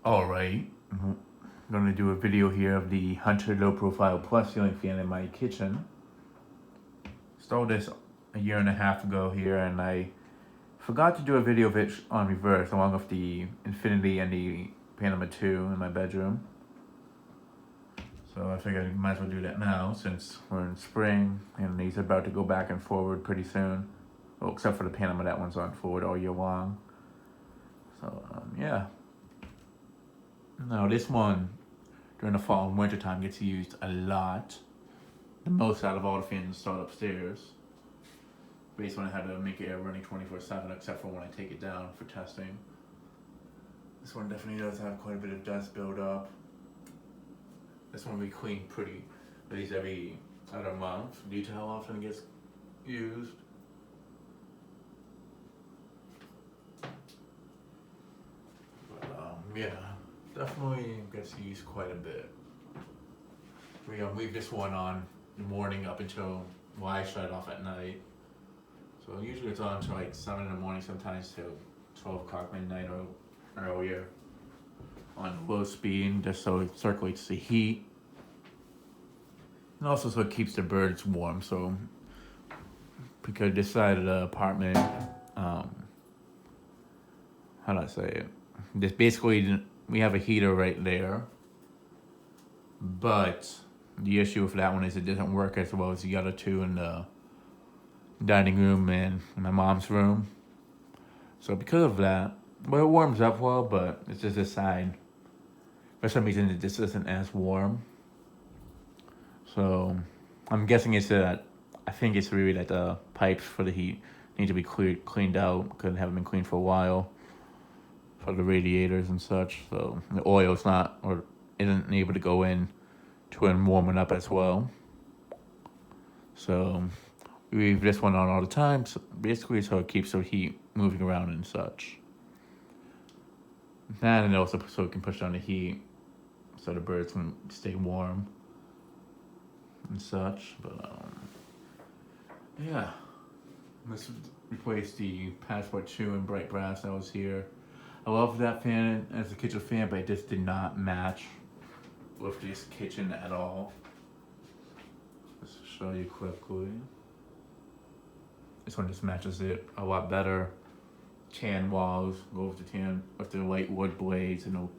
Alright, I'm gonna do a video here of the Hunter Low Profile Plus ceiling fan in my kitchen. Stole this a year and a half ago here, and I forgot to do a video of it on reverse along with the Infinity and the Panama 2 in my bedroom. So I figured I might as well do that now since we're in spring and these are about to go back and forward pretty soon. Well, except for the Panama, that one's on forward all year long. So yeah. Now this one during the fall and winter time gets used a lot. The most out of all the fans installed upstairs. Basically, I had to make air running 24/7 except for when I take it down for testing. This one definitely does have quite a bit of dust buildup. This one we clean pretty at least every other month due to how often it gets used. But yeah, definitely gets used quite a bit. We leave this one on in the morning up until I shut it off at night. So usually it's on until like 7 in the morning, sometimes till 12 o'clock midnight or earlier on low speed, just so it circulates the heat. And also so it keeps the birds warm. So because this side of the apartment, how do I say it? This basically, we have a heater right there, but the issue with that one is it doesn't work as well as the other two in the dining room and my mom's room. So because of that, well, it warms up well, but it's just this side. For some reason, it just isn't as warm. So I'm guessing it's that. I think it's really that the pipes for the heat need to be cleaned out because they haven't been cleaned for a while for the radiators and such. So the oil's not or isn't able to go in to and warm it up as well. So we leave this one on all the time, so basically so it keeps the heat moving around and such. And also so it can push down the heat so the birds can stay warm and such. But yeah, let's replace the Passport 2 in bright brass that was here. I love that fan as a kitchen fan, but it just did not match with this kitchen at all. Let's show you quickly. This one just matches it a lot better. Tan walls, go with the tan with the light wood blades, and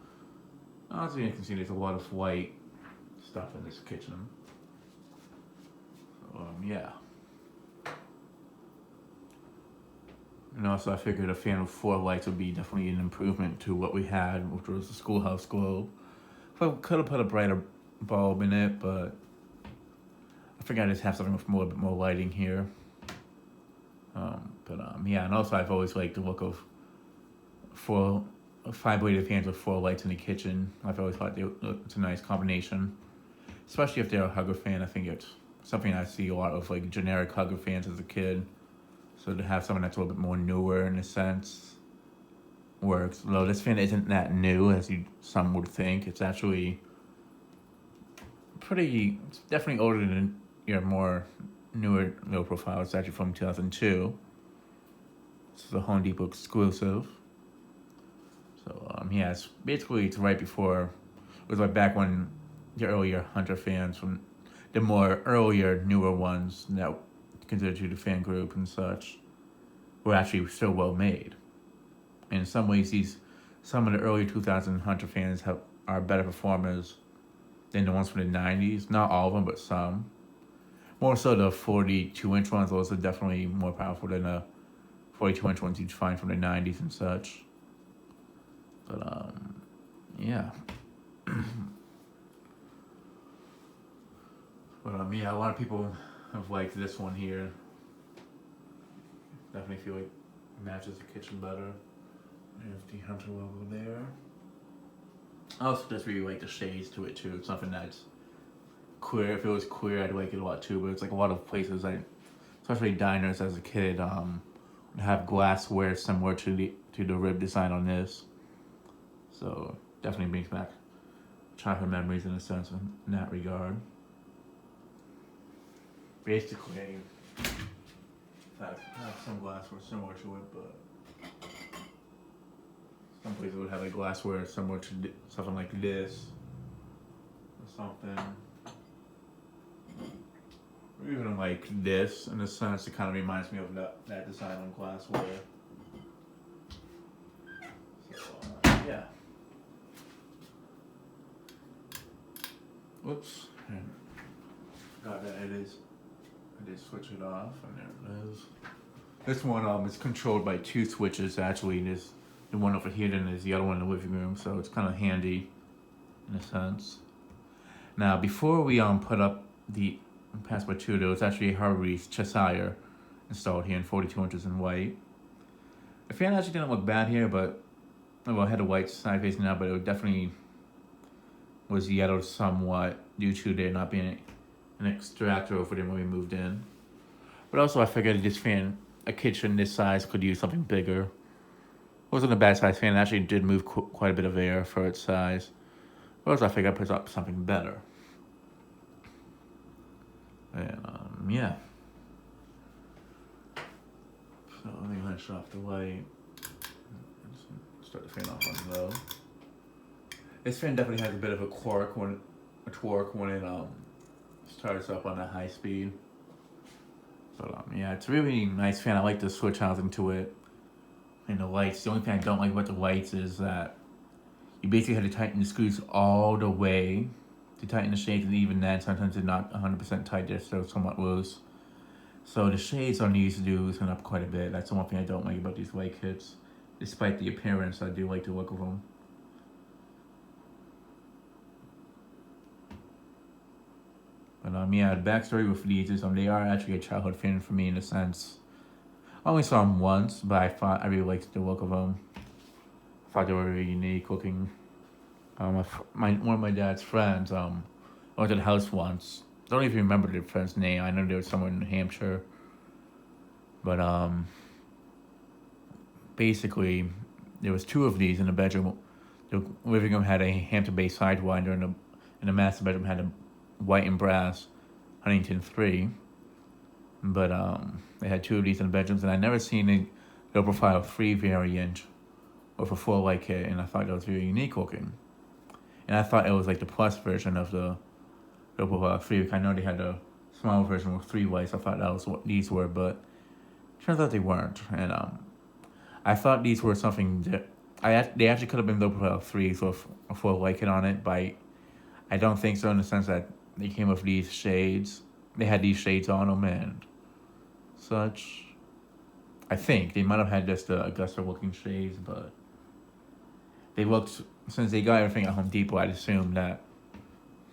honestly, you can see there's a lot of white stuff in this kitchen. So, yeah. And also, I figured a fan with 4 lights would be definitely an improvement to what we had, which was the schoolhouse globe. I could have put a brighter bulb in it, but I figured I'd just have something with a bit more lighting here. Yeah, and also I've always liked the look of 5-bladed fans with 4 lights in the kitchen. I've always thought it's a nice combination, especially if they're a Hugger fan. I think it's something I see a lot of, like generic Hugger fans as a kid. So to have something that's a little bit more newer in a sense works. Though this fan isn't that new as some would think. It's actually it's definitely older than your more newer low profile. It's actually from 2002. It's a Home Depot exclusive. So yeah, it's right before. It was like back when the earlier Hunter fans, from the more earlier newer ones that considered to the fan group and such, were actually still well made. And in some ways, some of the early 2000 Hunter fans are better performers than the ones from the 90s. Not all of them, but some. More so the 42-inch ones. Those are definitely more powerful than the 42-inch ones you'd find from the 90s and such. But yeah. But yeah, a lot of people have liked this one here. Definitely feel like it matches the kitchen better. There's the Hunter logo there. I also just really like the shades to it too. It's something that's clear. If it was clear, I'd like it a lot too. But it's like a lot of places, especially diners as a kid, have glassware similar to the rib design on this. So definitely brings back childhood memories in a sense in that regard. Basically, I have some glassware similar to it, but Some places would have like glassware similar to something like this or something. Or even like this, in a sense, it kind of reminds me of that design on glassware. So, yeah. Whoops. Got that. It is. I did switch it off, and there it is. This one is controlled by two switches actually. There's the one over here, and there's the other one in the living room, so it's kind of handy in a sense. Now, before we put up the Passport 2, there was actually a Hargreaves Cheshire installed here in 42 inches in white. The fan actually didn't look bad here, but well, it had a white side facing out, but it definitely was yellowed somewhat due to there not being an extractor over there when we moved in. But also, I figured this fan, a kitchen this size, could use something bigger. It wasn't a bad size fan. It actually did move quite a bit of air for its size. But also, I figured I'd put up something better. And, yeah. So, let me shut off the light. Start the fan off on low. This fan definitely has a bit of a torque when it starts up on a high speed. But yeah, it's a really nice fan. I like the switch housing to it. And the lights. The only thing I don't like about the lights is that you basically had to tighten the screws all the way to tighten the shades, and even then, sometimes they're not 100% tight. They're still somewhat loose. So the shades on these do loosen up quite a bit. That's the one thing I don't like about these light kits. Despite the appearance, I do like the look of them. But yeah, the backstory with these is they are actually a childhood fan for me in a sense. I only saw them once, but I really liked the look of them. I thought they were really unique looking. One of my dad's friends, I went to the house once. I don't even remember the friend's name. I know they were somewhere in New Hampshire. But basically, there was two of these in the bedroom. The living room had a Hampton-based Sidewinder, and the master bedroom had a white and brass Huntington 3. But they had two of these in the bedrooms, and I'd never seen a low profile 3 variant with a full light kit, and I thought that was very unique looking. And I thought it was like the plus version of the low profile 3, because I know they had a small version with 3 lights. I thought that was what these were, but turns out they weren't. And I thought these were something that they actually could have been low profile 3s with a full light kit on it, but I don't think so, in the sense that they came with these shades. They had these shades on them and such. I think they might have had just the Augusta looking shades, but they looked, since they got everything at Home Depot, I'd assume that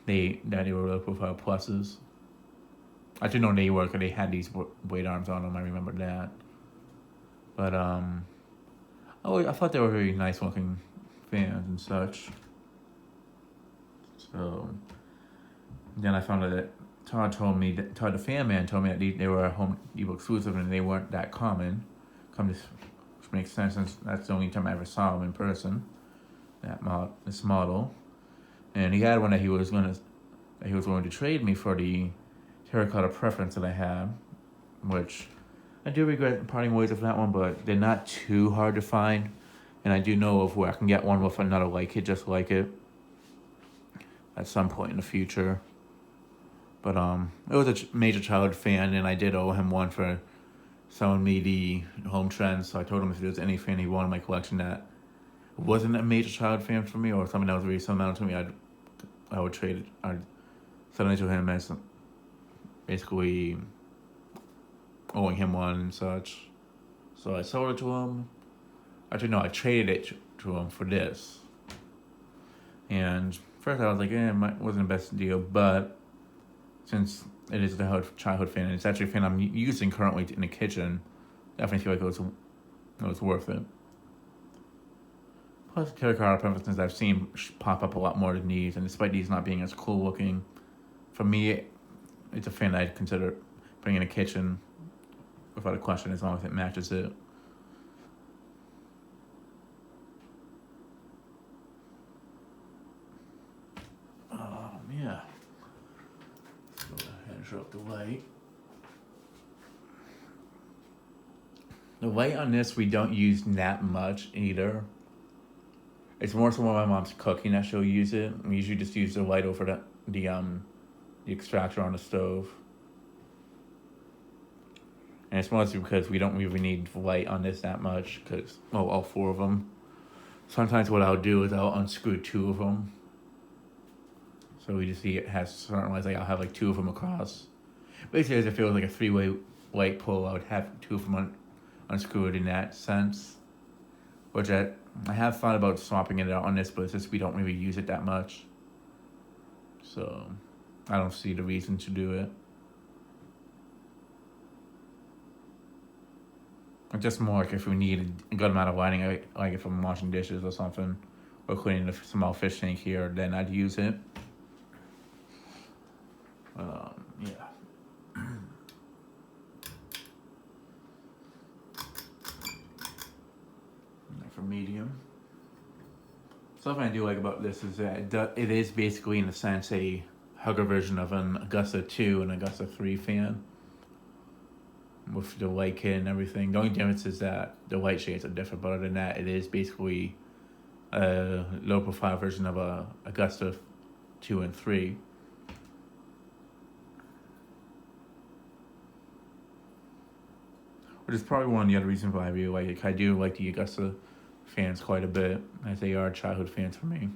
they were low profile pluses. I didn't know they were, because they had these weight arms on them. I remember that. But I thought they were very nice looking fans and such. So then I found out that Todd the fan man told me that they were a Home Depot exclusive, and they weren't that common. Which makes sense, since that's the only time I ever saw them in person. This model, and he had one that he was willing to trade me for the terracotta preference that I had, which I do regret parting ways with that one, but they're not too hard to find, and I do know of where I can get one with another like it, just like it, at some point in the future. But it was a major childhood fan, and I did owe him one for selling me the Home Trends. So I told him if there was any fan he wanted in my collection that wasn't a major childhood fan for me, or something that was really sentimental to me, I would trade it. I'd send it to him as basically owing him one and such. So I sold it to him. Actually, no, I traded it to him for this. And first I was like, it wasn't the best deal, but since it is the childhood fan, and it's actually a fan I'm using currently in the kitchen, definitely feel like it was worth it. Plus, terracotta preferences I've seen pop up a lot more than these, and despite these not being as cool looking, for me, it's a fan I'd consider putting in a kitchen without a question, as long as it matches it. Yeah. Let's go ahead and show up the light. The light on this we don't use that much either. It's more so when my mom's cooking that she'll use it. We usually just use the light over the extractor on the stove. And it's mostly because we don't really need light on this that much, because, well, all four of them. Sometimes what I'll do is I'll unscrew two of them. So we just see it has certain lights, like I'll have like two of them across. Basically, as if it was like a three-way light pole, I would have two of them unscrewed in that sense. Which I have thought about swapping it out on this, but it's just we don't really use it that much. So I don't see the reason to do it. Just more like if we need a good amount of lighting, like if I'm washing dishes or something, or cleaning a small fish tank here, then I'd use it. Yeah. For medium. Something I do like about this is that it is basically, in a sense, a hugger version of an Augusta 2 and Augusta 3 fan. With the light kit and everything. The only difference is that the light shades are different, but other than that, it is basically a low profile version of a Augusta 2 and 3. Which is probably one of the other reasons why I really like it. I do like the Augusta fans quite a bit, as they are childhood fans for me.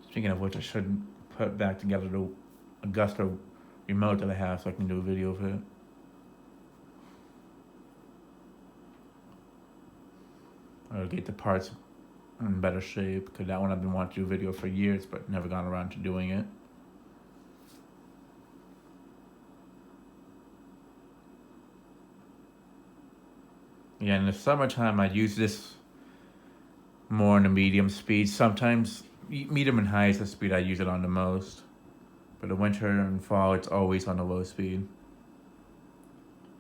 Speaking of which, I should put back together the Augusta remote that I have so I can do a video of it. I'll get the parts in better shape, because that one I've been wanting to do a video for years but never gone around to doing it. Yeah, in the summertime I use this more in the medium speed. Sometimes medium and high is the speed I use it on the most. But the winter and fall, it's always on the low speed.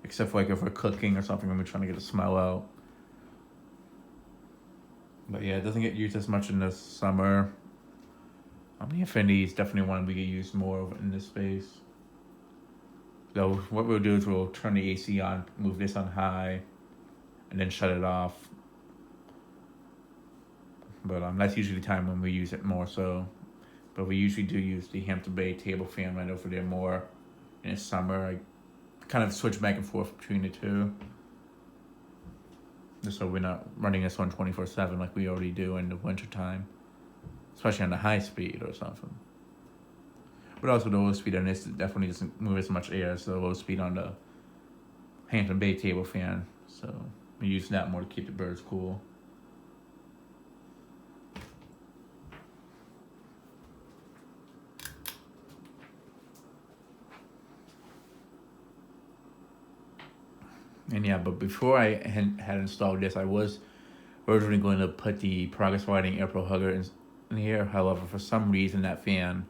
Except for like if we're cooking or something and we're trying to get the smell out. But yeah, it doesn't get used as much in the summer. The Infinity is definitely one we get used more in this space. So what we'll do is we'll turn the AC on, move this on high, and then shut it off. But that's usually the time when we use it more so. But we usually do use the Hampton Bay table fan right over there more in the summer. I kind of switch back and forth between the two. Just so we're not running this on 24/7 like we already do in the wintertime. Especially on the high speed or something. But also the low speed on this definitely doesn't move as much air as the low speed on the Hampton Bay table fan. So we use that more to keep the birds cool. And yeah, but before I had installed this, I was originally going to put the Progress Lighting Air Pro Hugger in here. However, for some reason, that fan,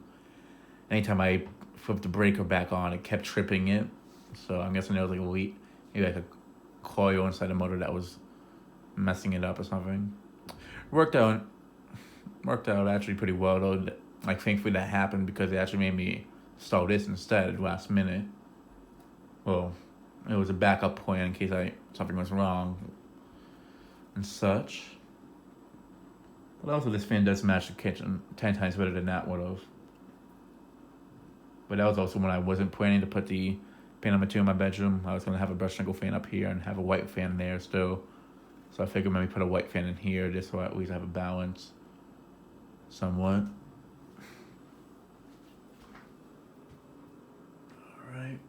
anytime I flipped the breaker back on, it kept tripping it. So I'm guessing there was like a leak, maybe like a coil inside the motor that was messing it up or something. Worked out actually pretty well though. Like thankfully that happened because it actually made me install this instead last minute. Well, it was a backup plan in case something was wrong and such. But also this fan does match the kitchen 10 times better than that would have. But that was also when I wasn't planning to put the fan number 2 in my bedroom. I was going to have a brush nickel fan up here and have a white fan there still. So I figured maybe put a white fan in here just so I at least have a balance somewhat. Alright.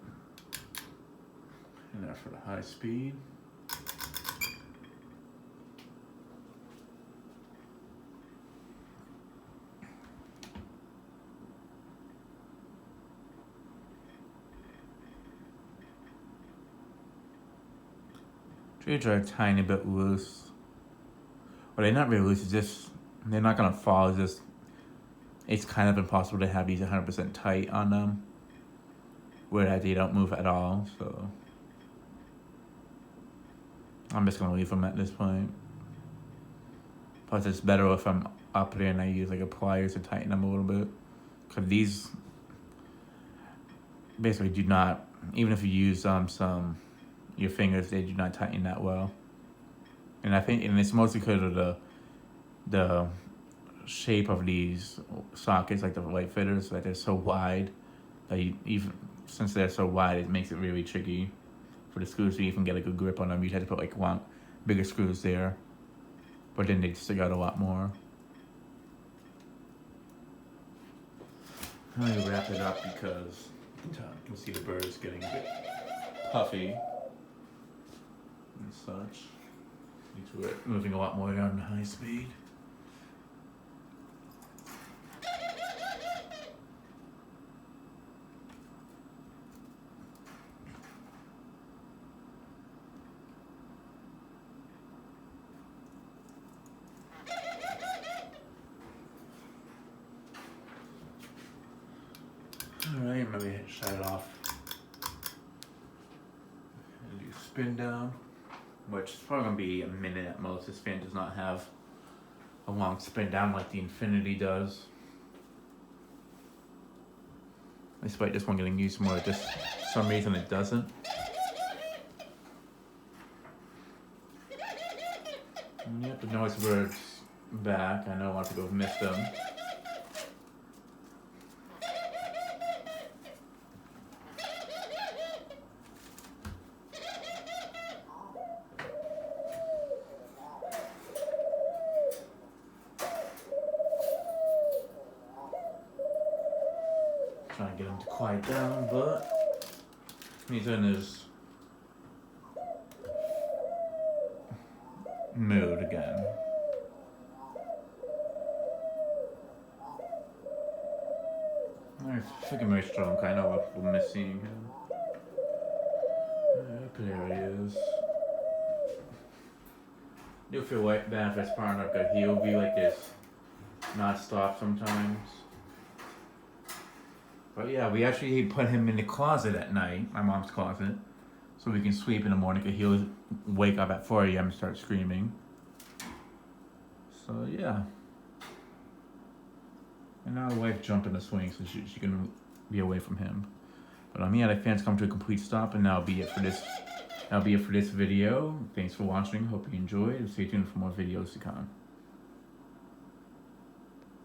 And that's for the high speed. Trees are a tiny bit loose. Well, they're not really loose, it's just, they're not gonna fall, it's kind of impossible to have these 100% tight on them. Whereas they don't move at all, so. I'm just gonna leave them at this point. Plus it's better if I'm up there and I use like a pliers to tighten them a little bit. Cause these basically do not, even if you use your fingers, they do not tighten that well. and it's mostly because of the shape of these sockets, like the light fitters, that they're so wide. That even since they're so wide, it makes it really tricky for the screws to even get a good grip on them. You had to put like one bigger screws there, but then they stick out a lot more. I'm gonna wrap it up because you can see the birds getting a bit puffy and such. Due to it moving a lot more down high speed. Alright, maybe shut it off. And do spin down, which is probably going to be a minute at most. This fan does not have a long spin down like the Infinity does. Despite this one getting used more, just for some reason it doesn't. And yep, the noise birds back. I know a lot of people have missed them. Trying to get him to quiet down, but he's in his mood again. I think I'm very strong. I know a lot of people miss seeing him. There he is. You'll feel like bad if it's part of good. He'll be like this, not stop sometimes. But yeah, we actually put him in the closet at night, my mom's closet, so we can sweep in the morning because he'll wake up at 4 a.m. and start screaming. So yeah. And now the wife jumped in the swing so she can be away from him. But yeah, the fans come to a complete stop, and that'll be it for this. That'll be it for this video. Thanks for watching. Hope you enjoyed, and stay tuned for more videos to come.